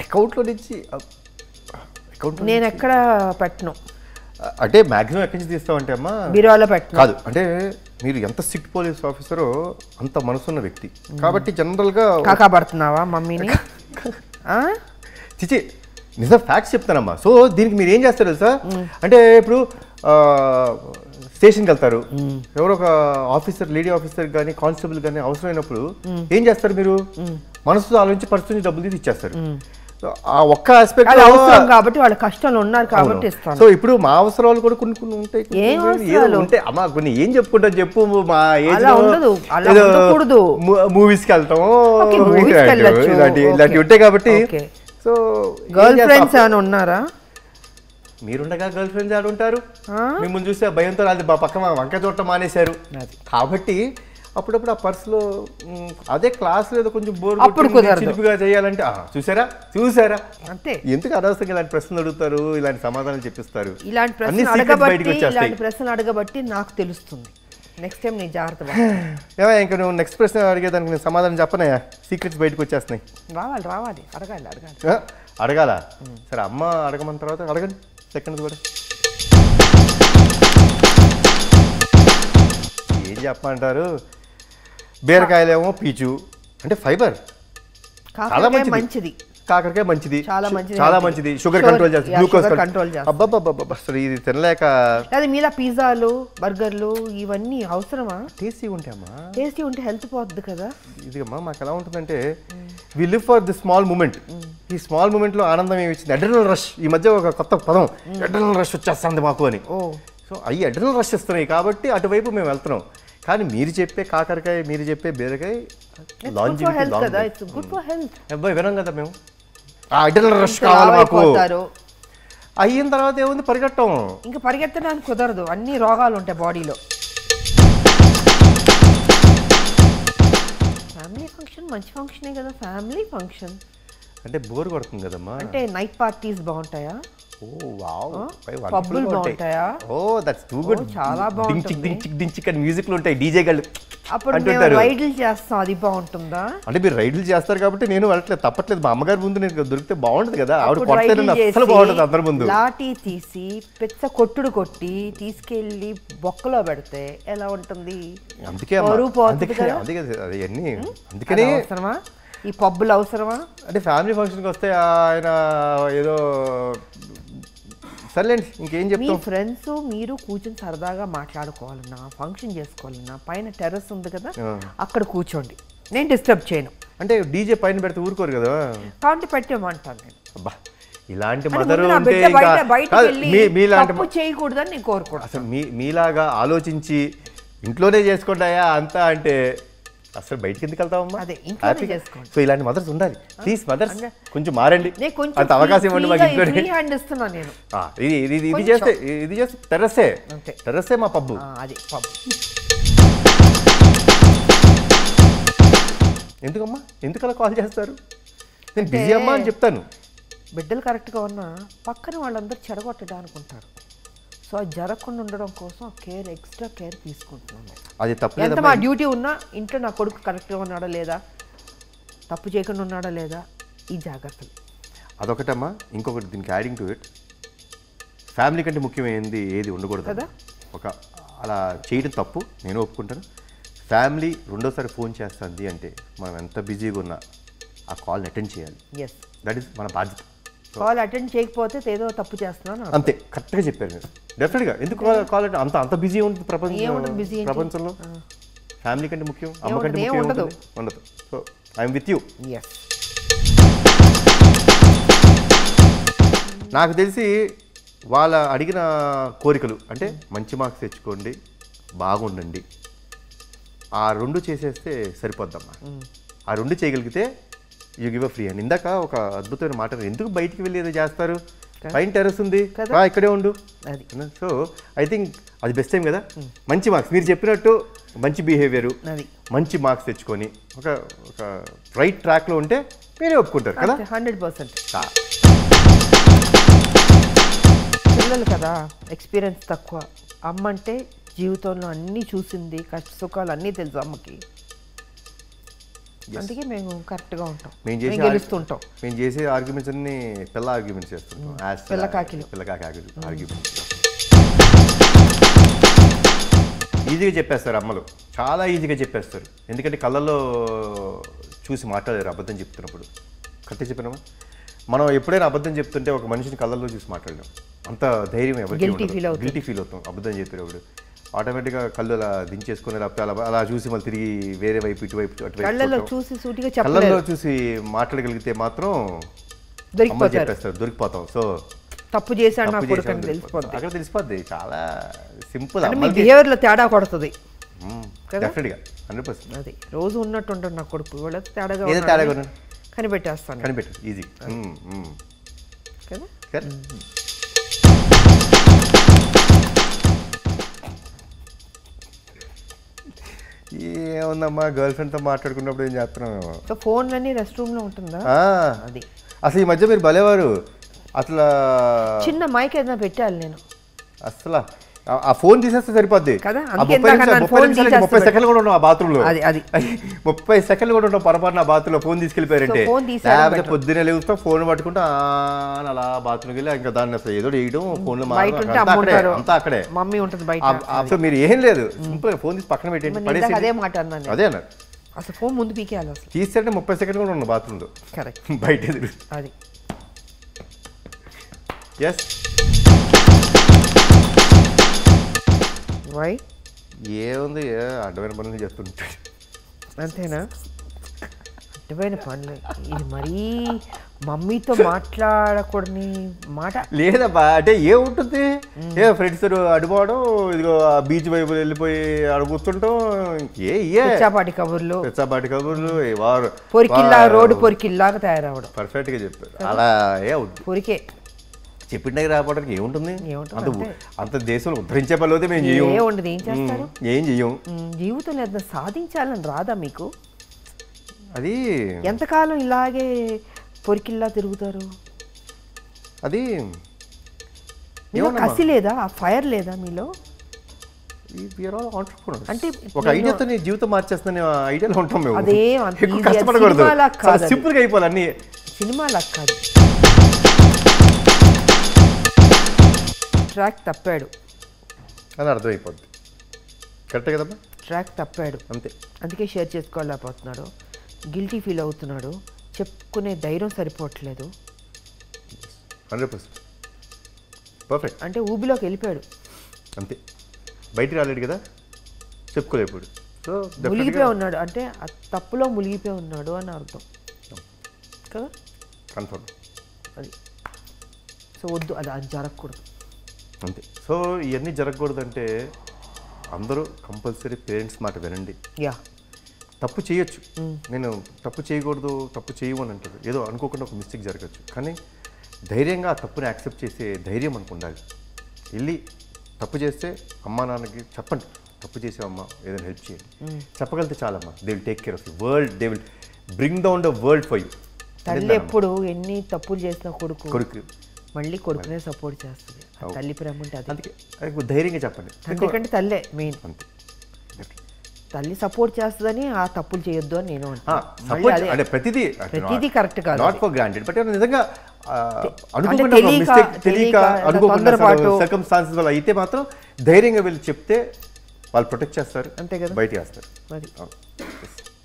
అకౌంట్లో నుంచి నేను ఎక్కడ పెట్టను, అంటే మ్యాక్సిమం ఎక్కడి నుంచి తీస్తామంటే అమ్మా బీరువాలో పెట్టను. కాదు, అంటే మీరు ఎంత స్ట్రిక్ట్ పోలీస్ ఆఫీసరో అంత మనసున్న వ్యక్తి కాబట్టి జనరల్గా కాకాపడుతున్నావా మమ్మీని? చిచి నిజం ఫ్యాక్ట్స్ చెప్తానమ్మా. సో దీనికి మీరు ఏం చేస్తారు తెలుసా, అంటే ఇప్పుడు స్టేషన్కి వెళ్తారు, ఎవరో ఒక ఆఫీసర్, లేడీ ఆఫీసర్ కానీ కానిస్టేబుల్ కానీ అవసరమైనప్పుడు ఏం చేస్తారు, మీరు మనసుతో ఆలోచించి పరిస్థితి నుంచి డబ్బులు తీసి ఇచ్చేస్తారు. ఆ ఒక్క ఆస్పెక్ట్ కాబట్టి వాళ్ళ కష్టంలో ఉన్నారు కాబట్టి ఇస్తాను. సో ఇప్పుడు మా అవసరాలు కూడా కొన్ని కొన్ని ఉంటాయి, ఉంటాయి అమ్మా. కొన్ని ఏం చెప్పుకుంటా చెప్పు, మా ఏజ్ మూవీస్కి వెళ్తాం ఇలాంటివి ఉంటాయి కాబట్టి. సో గర్ల్ ఫ్రెండ్స్ ఏమైనా ఉన్నారా? మీరుండగా గర్ల్ ఫ్రెండ్స్ ఆడు ఉంటారు, మిమ్మల్ని చూస్తే భయంతో అది పక్క వంక చూడటం మానేశారు కాబట్టి అప్పుడప్పుడు ఆ పర్సులో అదే క్లాస్ లేదో కొంచెం బోర్ చిలుపుగా చేయాలంటే చూసారా చూసారా అంతే. ఎందుకు అనవసరంగా ఇలాంటి ప్రశ్నలు అడుగుతారు, ఇలాంటి సమాధానం చెప్పిస్తారు. ఇలాంటి ప్రశ్నలు అడగబట్టి నాకు తెలుస్తుంది. నెక్స్ట్ టైం నేను జాగ్రత్త. ఇంకా నువ్వు నెక్స్ట్ ప్రశ్న అడిగేదానికి నేను సమాధానం చెప్పనయా, సీక్రెట్స్ బయటకు వచ్చేస్తున్నాయి. రావాలి అడగాలి. అడగాల? సరే అమ్మ అడగమన్న తర్వాత అడగండి, సెకండ్ కూడా ఏం చెప్పమంటారు. బీరకాయలేమో పీచు అంటే ఫైబర్, చాలా మంచిది. కాకరకాయ మంచిది, చాలా మంచిది, షుగర్ కంట్రోల్ చేస్తుంది, గ్లూకోజ్ కంట్రోల్ చేస్తుంది. అబ్బబ్బబ్బబ్బ అసలు ఇది తినలేక. అది మీలా పిజ్జాలు బర్గర్లు ఇవన్నీ అవసరమా? టేస్టీ ఉంటాయమ్మా, టేస్టీ ఉంటే హెల్త్ పోద్ది కదా. ఇది అమ్మా మాకు ఎలా ఉంటుందంటే we live for the small moment. ఈ స్మాల్ మూమెంట్లో ఆనందం ఏమి ఇచ్చింది, అడ్రినల్ రష్. ఈ మధ్య ఒక కొత్త పదం అడ్రినల్ రష్ వచ్చేస్తుంది మాకు అని. సో అవి అడ్రినల్ రష్ ఇస్తున్నాయి కాబట్టి అటువైపు మేము వెళ్తున్నాం. కానీ మీరు చెప్పే కాకరకాయ, మీరు చెప్పే బీరకాయ అబ్బాయి వినం కదా మేము. అడ్రినల్ రష్ కావాలి మాకు. అయిన తర్వాత ఏముంది, పరిగెట్టం. ఇంకా పరిగెత్తడానికి కుదరదు, అన్ని రోగాలు ఉంటాయి బాడీలో. ఫ్యామిలీ ఫంక్షన్ మంచి ఫంక్షనే కదా, ఫ్యామిలీ ఫంక్షన్ అంటే బోర్ కొడుతుంది కదమ్మా. అంటే నైట్ పార్టీస్ బాగుంటాయా? పబ్బులు బాగుంటాయా? That's too good. చాలా బాగుంటుంది. డించిక్ అని మ్యూజిక్లు ఉంటాయి, డీజే గళ్ళు. అప్పుడు మేము రైడ్లు చేస్తాం, అది బాగుంటుందా? అంటే మీరు రైడ్లు చేస్తారు కాబట్టి నేను వెళ్ళట్లేదు, తప్పట్లేదు. మా అమ్మగారి ముందు నేను దొరికితే బాగుంటుంది కదా, ఆవిడ కొడితే అసలు బాగుంటుంది అందరి ముందు. లాఠీ తీసి పెద్ద కొట్టుడు కొట్టి తీసుకెళ్లి బొక్కలో పెడితే ఎలా ఉంటుంది? అందుకే అందుకనే అవసరమా ఈ పబ్బులు, అవసరమా? అంటే ఫ్యామిలీ ఫంక్షన్కి వస్తే ఆయన ఏదో సర్లేండి, ఇంకేం చెప్తాం. మీ ఫ్రెండ్స్ మీరు కూర్చొని సరదాగా మాట్లాడుకోవాలన్నా, ఫంక్షన్ చేసుకోవాలన్నా పైన టెర్రస్ ఉంది కదా, అక్కడ కూర్చోండి, నేను డిస్టర్బ్ చేయను. అంటే డీజే పైన పెడితే ఊరుకోరు కదా, కాబట్టి పెట్టేమంటాను నేను. అబ్బా ఇలాంటి మదర్ చేయకూడదని నేను కోరుకుంటాను. అసలు మీలాగా ఆలోచించి ఇంట్లోనే చేసుకుంటాయా అంతా అంటే అసలు బయటికి ఎందుకు వెళ్తామమ్మా? సో ఇలాంటి మదర్స్ ఉండాలి. ప్లీజ్ మదర్స్ కొంచెం మారండి, అంత అవకాశం ఇవ్వండి మాకు. ఇది చేస్తే టెర్రస్సే మా పబ్బు. ఎందుకమ్మా, ఎందుకు అలా కాల్ చేస్తారు? నేను బిజీ అమ్మా అని చెప్తాను. బిడ్డలు కరెక్ట్గా ఉన్నా పక్కన వాళ్ళందరూ చెడగొట్టడానికి ఉంటారు. సో అది జరగకుండా ఉండడం కోసం కేర్, ఎక్స్ట్రా కేర్ తీసుకుంటున్నాను. అది తప్పు. ఎంత మా డ్యూటీ ఉన్నా ఇంట్లో నా కొడుకు కరెక్ట్గా ఉన్నాడా లేదా, తప్పు చేయకుండా ఉన్నాడా లేదా, ఈ జాగ్రత్తలు. అదొకటమ్మా. ఇంకొకటి దీనికి యాడింగ్ టు ఇట్, ఫ్యామిలీ కంటే ముఖ్యమైనది ఏది ఉండకూడదు కదా. ఒక అలా చేయడం తప్పు, నేను ఒప్పుకుంటాను. ఫ్యామిలీ రెండోసారి ఫోన్ చేస్తుంది అంటే మనం ఎంత బిజీగా ఉన్నా ఆ కాల్ని అటెండ్ చేయాలి. దట్ ఈస్ మన బాధ్యత. కాల్ అటెండ్ చేయకపోతే ఏదో తప్పు చేస్తున్నాను అంతే. కరెక్ట్గా చెప్పారు మీరు. డెఫినెట్గా ఎందుకు కాల్ అంత బిజీ ఉంటుంది ప్రపంచంలో. ఫ్యామిలీ కంటే ముఖ్యం, అమ్మ కంటే ముఖ్యం ఉండదు. So I'm with you. నాకు తెలిసి వాళ్ళ అడిగిన కోరికలు అంటే మంచి మార్క్స్ తెచ్చుకోండి, బాగుండండి, ఆ రెండు చేసేస్తే సరిపోద్దమ్మా. ఆ రెండు చేయగలిగితే యూ గివ్ అ ఫ్రీ. అని ఇందాక ఒక అద్భుతమైన మాట, ఎందుకు బయటికి వెళ్ళి ఏదో చేస్తారు, పైన టెర్రస్ ఉంది ఇక్కడే ఉండు. సో ఐ థింక్ అది బెస్ట్ టైం కదా. మంచి మార్క్స్ మీరు చెప్పినట్టు, మంచి బిహేవియర్, మంచి మార్క్స్ తెచ్చుకొని ఒక రైట్ ట్రాక్లో ఉంటే మీరే ఒప్పుకుంటారు కదా. 100%. పిల్లలు కదా, ఎక్స్పీరియన్స్ తక్కువ. అమ్మ అంటే జీవితంలో అన్నీ చూసింది, కష్ట సుఖాలు అన్నీ తెలుసు అమ్మకి. అందుకే మేము కరెక్ట్గా ఉంటాం, మేము మేము గెలుస్తుంటాం. మేము చేసే ఆర్గ్యుమెంట్స్ అన్ని పిల్ల ఆర్గ్యుమెంట్స్ చేస్తుంటాం. పిల్లకాకి ఆర్గ్యుమెంట్స్ ఈజీగా చెప్పేస్తారు అమ్మలు, చాలా ఈజీగా చెప్పేస్తారు. ఎందుకంటే కళ్ళల్లో చూసి మాట్లాడారు అబద్ధం చెప్తున్నప్పుడు. కరెక్ట్గా చెప్పినామా? మనం ఎప్పుడైనా అబద్ధం చెప్తుంటే ఒక మనిషిని కళ్ళల్లో చూసి మాట్లాడలేం. అంత ధైర్యం ఎవరికి గిల్టీ ఫీల్ అవుతాం అబద్ధం చెప్పేటప్పుడు. ఆటోమేటిక్గా కళ్ళు అలా దించేసుకుని లేకపోతే అలా చూసి మళ్ళీ తిరిగి వేరే వైపు ఇటువైపు కళ్ళల్లో చూసి మాట్లాడగలిగితే మాత్రం చెప్పేస్తారు, దొరికిపోతాం. సో తప్పు చేశాడు నా కొడుకు అని తెలిసిపోతుంది, అక్కడ తెలిసిపోద్ది. చాలా సింపుల్. బిహేవియర్లో తేడా కొడుతుంది డెఫినెట్గా 100%. అది రోజు ఉన్నట్టు ఉంటాడు నా కొడుకు, వాళ్ళ తేడాగా కనిపెట్టేస్తాను. కనిపెట్టు ఈజీ కదా. ఏముందమ్మా, గర్ల్ ఫ్రెండ్తో మాట్లాడుకున్నప్పుడు ఏం చేస్తున్నాం? సో ఫోన్లన్నీ రెస్ట్ రూమ్లో ఉంటుందా? అది అసలు ఈ మధ్య మీరు భలేవారు. అసలు చిన్న మైక్ ఏదైనా పెట్టాలి నేను. అసలు ఆ ఫోన్ తీసేస్తే సరిపోద్ది కదా. 30 సెకండ్లు కూడా ఉన్నాం ఆ బాత్రూంలో. 30 సెకండ్లు కూడా ఉంటాం పొరపాటున ఆ బాత్రూంలో ఫోన్ తీసుకెళ్ళిపోయారంటే. లేకపోతే పొద్దున్నే లేవుతాం ఫోన్ పట్టుకుంటా అలా బాత్రూమ్కి వెళ్ళి ఇంకా దాన్ని అసలు ఏదో వేయడం ఫోన్లో అంతా అక్కడే మమ్మీ ఉంటుంది బయట. అసలు మీరు ఏం లేదు, సింపుల్ ఫోన్ తీసి పక్కన పెట్టండి, పడేసి. అదే మాట అన్నాను, అదే అన్నారు. అసలు ఫోన్ ముందు పీకేయాలి. అసలు తీసేస్తే 30 సెకండ్లు కూడా ఉన్నాం బాత్రూంలో. కరెక్ట్. బయట ఎదురు అది ఎస్. వై ఏముంది, అడ్డమైన పనులు చెప్తుంటాడు అంతేనా? అడ్డమైన పనులు ఇది మరీ మమ్మీతో మాట్లాడకూడని మాట లేదబ్బా. అంటే ఏముంటుంది, ఫ్రెండ్స్ అడుకోవడం, ఇదిగో బీచ్ వైపు వెళ్ళిపోయి అడుగుతుంటాం. పిచ్చాపాటి కబుర్లు వారు పొరికిల్లా రోడ్డు పొరికిల్లాగా తయారవడం. పర్ఫెక్ట్ గా చెప్పారు. అలా పొరికే చెప్పిన రావడానికి ఏముంటుంది? అంత దేశంలో ఉద్ధరించే పనులు అయితే మేము ఏం చెయ్యం. జీవితంలో ఏదైనా సాధించాలని రాదా మీకు? అది ఎంతకాలం ఇలాగే పొరికిల్లా తిరుగుతారు? అది కసి లేదా, ఆ ఫైర్ లేదా మీలో? అంటే ఒక ఐడియాతో జీవితం మార్చేస్తున్న ఐడియాలో ఉంటాం మేము. అదే కష్టపడకూడదు, సింపుల్ గా అయిపోవాలి అన్ని. సినిమాలా కాదు. ట్రాక్ తప్పాడు అని అర్థమైపోద్ది. కరెక్టే కదమ్మా? ట్రాక్ తప్పాడు అంతే, అందుకే షేర్ చేసుకోలేకపోతున్నాడు, గిల్టీ ఫీల్ అవుతున్నాడు, చెప్పుకునే ధైర్యం సరిపోవట్లేదు. 100% పర్ఫెక్ట్. అంటే ఊబిలోకి వెళ్ళిపోయాడు అంతే, బయటికి రాలేడు కదా, చెప్పుకోలేకపోయాడు. సో మునిగిపోయి ఉన్నాడు, అంటే ఆ తప్పులో మునిగిపోయి ఉన్నాడు అని అర్థం కదా. కన్ఫర్మ్ అది. సో వద్దు, అది జరగకూడదు అంతే. సో ఇవన్నీ జరగకూడదంటే అందరూ కంపల్సరీ పేరెంట్స్ మాట వినండి. తప్పు చేయొచ్చు, నేను తప్పు చేయకూడదు, తప్పు చేయమని అంటారు. ఏదో అనుకోకుండా ఒక మిస్టేక్ జరగచ్చు, కానీ ధైర్యంగా ఆ తప్పుని యాక్సెప్ట్ చేసే ధైర్యం మనకు ఉండాలి. వెళ్ళి తప్పు చేస్తే అమ్మా నాన్నకి చెప్పండి, తప్పు చేసావమ్మా ఏదైనా హెల్ప్ చేయండి, చెప్పగలిగితే చాలమ్మా. They will take care of you. They will bring down the world for you. తల్లి ఎప్పుడు ఎన్ని తప్పులు చేసిన కొడుకు మళ్ళీ కొడుకునే సపోర్ట్ చేస్తుంది. తల్లి ప్రేమ ఉంటే అందుకే ధైర్యంగా చెప్పండి. ఎందుకంటే తల్లే మెయిన్. అంతే, తల్లి సపోర్ట్ చేస్తుందని ఆ తప్పులు చేయొద్దు అని నేను అంటే ప్రతిదీ కరెక్ట్ కాదు, నాట్ ఫర్ గ్రాంటెడ్. బట్ నిజంగా సర్కమ్స్టాన్సెస్ వల్ల అయితే మాత్రం ధైర్యంగా వెళ్ళి చెప్తే వాళ్ళు ప్రొటెక్ట్ చేస్తారు, అంతే కదా, బయట వేస్తారు.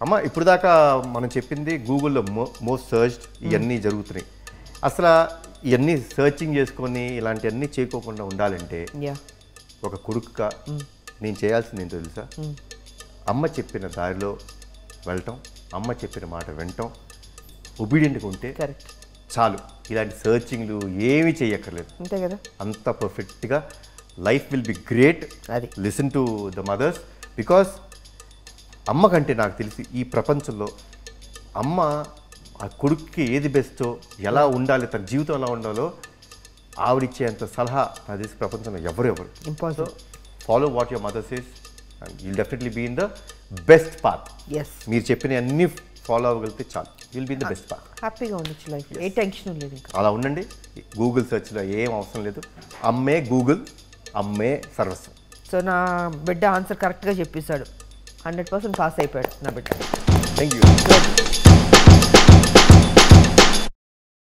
అమ్మ ఇప్పుడు దాకా మనం చెప్పింది గూగుల్లో మోస్ట్ సర్చ్డ్ ఇవన్నీ జరుగుతున్నాయి. అసలు ఇవన్నీ సర్చింగ్ చేసుకొని ఇలాంటివన్నీ చేయకోకుండా ఉండాలంటే ఒక కొడుకుగా నేను చేయాల్సింది ఏంటో తెలుసా? అమ్మ చెప్పిన దారిలో వెళ్ళటం, అమ్మ చెప్పిన మాట వినటం, ఒబీడియంట్గా ఉంటే చాలు. ఇలాంటి సర్చింగ్లు ఏమీ చేయక్కర్లేదు, అంతే కదా. అంత పర్ఫెక్ట్గా life will be great. Listen to the mothers, because అమ్మ కంటే నాకు తెలిసి ఈ ప్రపంచంలో అమ్మ ఆ కొడుక్కి ఏది బెస్టో, ఎలా ఉండాలి, తన జీవితం ఎలా ఉండాలో ఆవిడిచ్చేంత సలహా నాకు తెలిసి ప్రపంచంలో ఎవరు impossible. Follow what your mother says and you'll definitely be in the best path. మీరు చెప్పిన అన్ని ఫాలో అవ్వగలిగితే చాలు, will be in the best path. హ్యాపీగా ఉండొచ్చు లైఫ్, ఏ టెన్షన్ లేదు. అలా ఉండండి. గూగుల్ సెర్చ్లో ఏం అవసరం లేదు, అమ్మే గూగుల్, అమ్మే సర్వస్వం. సో నా బిడ్డ ఆన్సర్ కరెక్ట్గా చెప్పేశాడు, 100% పాస్ అయిపోయాడు నా బిడ్డ. Thank you